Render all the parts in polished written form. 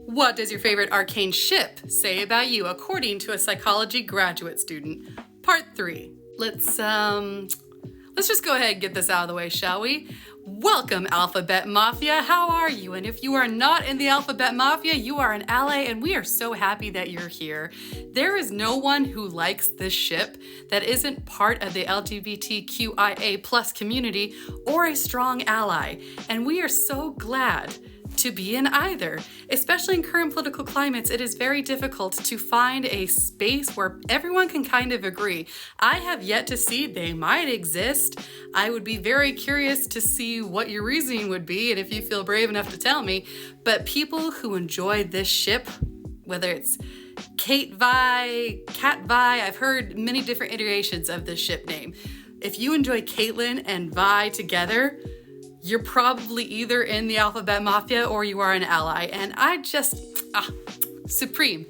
What does your favorite Arcane ship say about you, according to a psychology graduate student? Part 3. Let's just go ahead and get this out of the way, shall we? Welcome, Alphabet Mafia. How are you? And if you are not in the Alphabet Mafia, you are an ally, and we are so happy that you're here. There is no one who likes this ship that isn't part of the LGBTQIA+ community or a strong ally, and we are so glad to be in either. Especially in current political climates, it is very difficult to find a space where everyone can kind of agree. I have yet to see they might exist. I would be very curious to see what your reasoning would be and if you feel brave enough to tell me. But people who enjoy this ship, whether it's CaitVi, CatVi, I've heard many different iterations of this ship name. If you enjoy Caitlin and Vi together, you're probably either in the Alphabet Mafia or you are an ally. And I just, supreme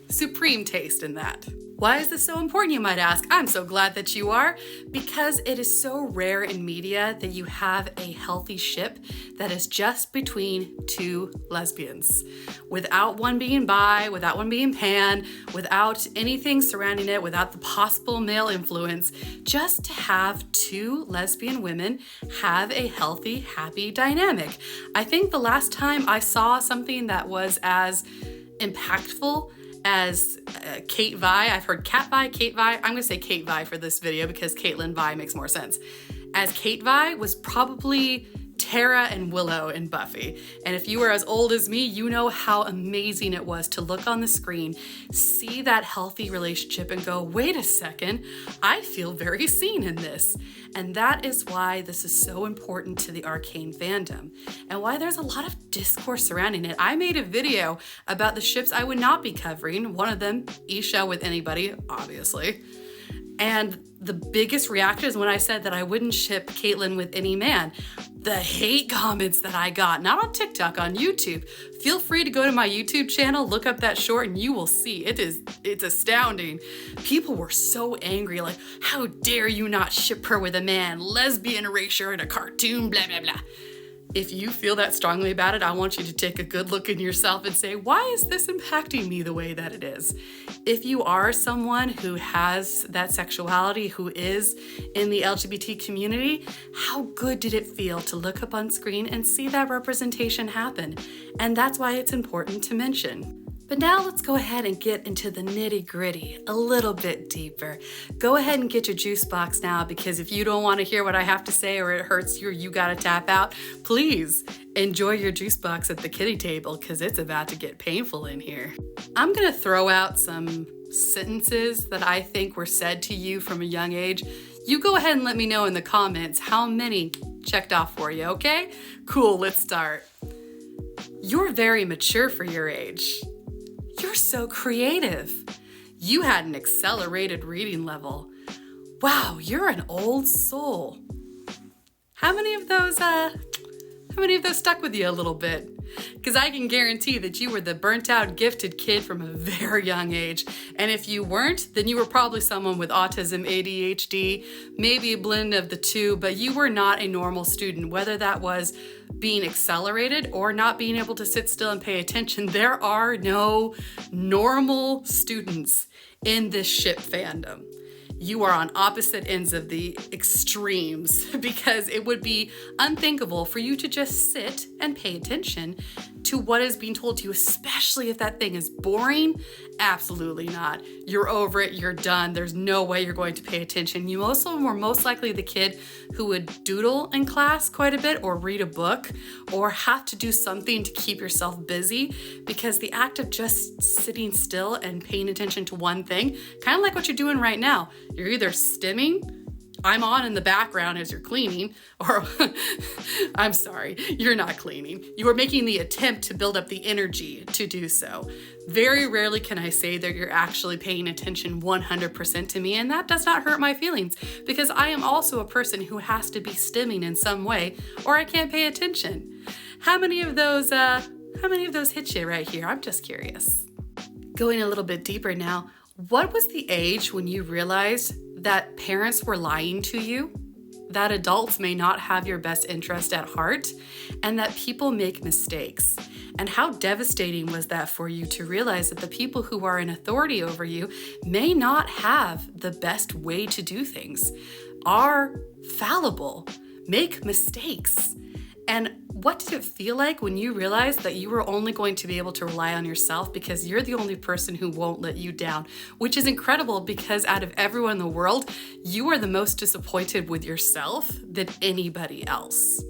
taste in that. Why is this so important, you might ask? I'm so glad that you are, because it is so rare in media that you have a healthy ship that is just between two lesbians. Without one being bi, without one being pan, without anything surrounding it, without the possible male influence, just to have two lesbian women have a healthy, happy dynamic. I think the last time I saw something that was as impactful as CaitVi, I've heard CatVi, CaitVi, I'm gonna say CaitVi for this video because Caitlin Vi makes more sense. As CaitVi was probably Tara and Willow in Buffy. And if you were as old as me, you know how amazing it was to look on the screen, see that healthy relationship and go, wait a second, I feel very seen in this. And that is why this is so important to the Arcane fandom and why there's a lot of discourse surrounding it. I made a video about the ships I would not be covering. One of them, Isha with anybody, obviously. And the biggest reaction is when I said that I wouldn't ship Caitlin with any man. The hate comments that I got, not on TikTok, on YouTube. Feel free to go to my YouTube channel, look up that short, and you will see it's astounding. People were so angry, like, how dare you not ship her with a man? Lesbian erasure in a cartoon, blah, blah, blah. If you feel that strongly about it, I want you to take a good look in yourself and say, why is this impacting me the way that it is? If you are someone who has that sexuality, who is in the LGBT community, how good did it feel to look up on screen and see that representation happen? And that's why it's important to mention. But now let's go ahead and get into the nitty-gritty a little bit deeper. Go ahead and get your juice box now, because if you don't want to hear what I have to say or it hurts you or you gotta tap out, please enjoy your juice box at the kiddie table, because it's about to get painful in here. I'm gonna throw out some sentences that I think were said to you from a young age. You go ahead and let me know in the comments how many checked off for you, okay? Cool, let's start. You're very mature for your age. You're so creative. You had an accelerated reading level. Wow, you're an old soul. How many of those stuck with you a little bit? Because I can guarantee that you were the burnt out, gifted kid from a very young age. And if you weren't, then you were probably someone with autism, ADHD, maybe a blend of the two, but you were not a normal student, whether that was being accelerated or not being able to sit still and pay attention. There are no normal students in this ship fandom. You are on opposite ends of the extremes, because it would be unthinkable for you to just sit and pay attention to what is being told to you, especially if that thing is boring. Absolutely not. You're over it, you're done. There's no way you're going to pay attention. You also were most likely the kid who would doodle in class quite a bit, or read a book, or have to do something to keep yourself busy, because the act of just sitting still and paying attention to one thing, kind of like what you're doing right now, you're either stimming, I'm on in the background as you're cleaning, or I'm sorry, you're not cleaning. You are making the attempt to build up the energy to do so. Very rarely can I say that you're actually paying attention 100% to me, and that does not hurt my feelings, because I am also a person who has to be stimming in some way, or I can't pay attention. How many of those hit you right here? I'm just curious. Going a little bit deeper now, what was the age when you realized that parents were lying to you, that adults may not have your best interest at heart, and that people make mistakes? And how devastating was that for you to realize that the people who are in authority over you may not have the best way to do things, are fallible, make mistakes? And what did it feel like when you realized that you were only going to be able to rely on yourself because you're the only person who won't let you down? Which is incredible, because out of everyone in the world, you are the most disappointed with yourself than anybody else.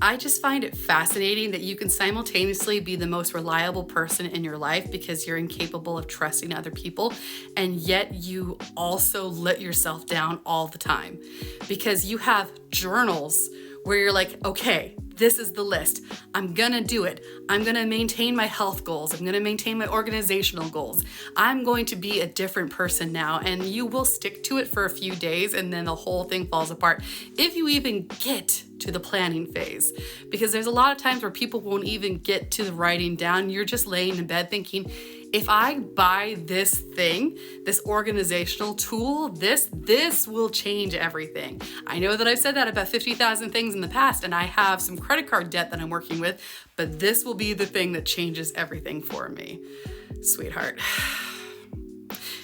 I just find it fascinating that you can simultaneously be the most reliable person in your life because you're incapable of trusting other people, and yet you also let yourself down all the time because you have journals where you're like, okay, this is the list. I'm gonna do it. I'm gonna maintain my health goals. I'm gonna maintain my organizational goals. I'm going to be a different person now. And you will stick to it for a few days and then the whole thing falls apart, if you even get to the planning phase. Because there's a lot of times where people won't even get to the writing down. You're just laying in bed thinking, if I buy this thing, this organizational tool, this will change everything. I know that I've said that about 50,000 things in the past, and I have some credit card debt that I'm working with, but this will be the thing that changes everything for me. Sweetheart,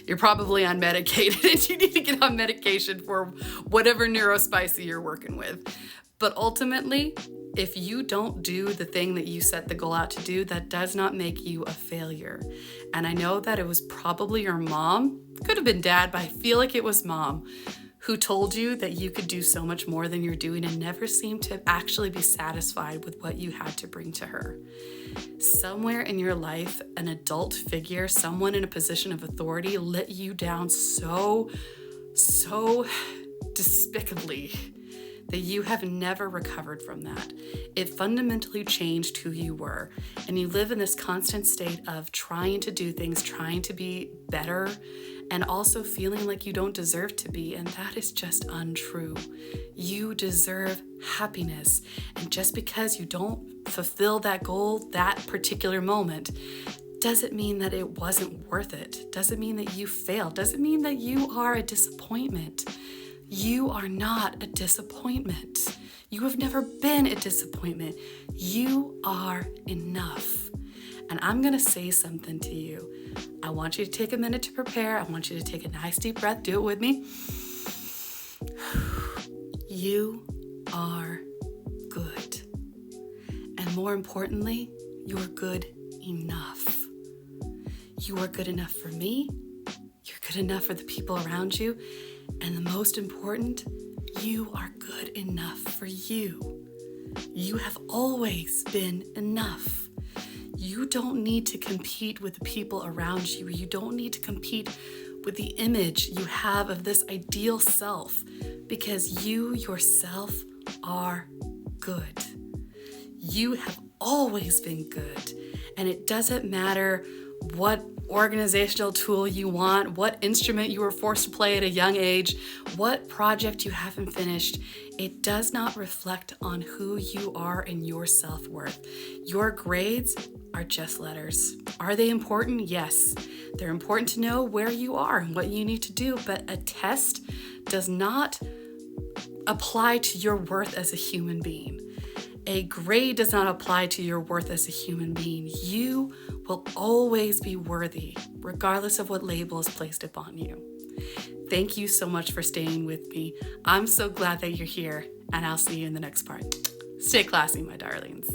you're probably unmedicated and you need to get on medication for whatever neurospicy you're working with. But ultimately, if you don't do the thing that you set the goal out to do, that does not make you a failure. And I know that it was probably your mom, could have been dad, but I feel like it was mom, who told you that you could do so much more than you're doing and never seemed to actually be satisfied with what you had to bring to her. Somewhere in your life, an adult figure, someone in a position of authority, let you down so despicably that you have never recovered from that. It fundamentally changed who you were, and you live in this constant state of trying to do things, trying to be better, and also feeling like you don't deserve to be, and that is just untrue. You deserve happiness, and just because you don't fulfill that goal that particular moment doesn't mean that it wasn't worth it. Doesn't mean that you failed. Doesn't mean that you are a disappointment. You are not a disappointment. You have never been a disappointment. You are enough. And I'm gonna say something to you. I want you to take a minute to prepare. I want you to take a nice deep breath. Do it with me. You are good. And more importantly, you're good enough. You are good enough for me. You're good enough for the people around you. And the most important, you are good enough for you. You have always been enough. You don't need to compete with the people around you. You don't need to compete with the image you have of this ideal self, because you yourself are good. You have always been good, and it doesn't matter what organizational tool you want, what instrument you were forced to play at a young age, what project you haven't finished. It does not reflect on who you are and your self-worth. Your grades are just letters. Are they important? Yes. They're important to know where you are and what you need to do, but a test does not apply to your worth as a human being. A grade does not apply to your worth as a human being. You will always be worthy, regardless of what label is placed upon you. Thank you so much for staying with me. I'm so glad that you're here, and I'll see you in the next part. Stay classy, my darlings.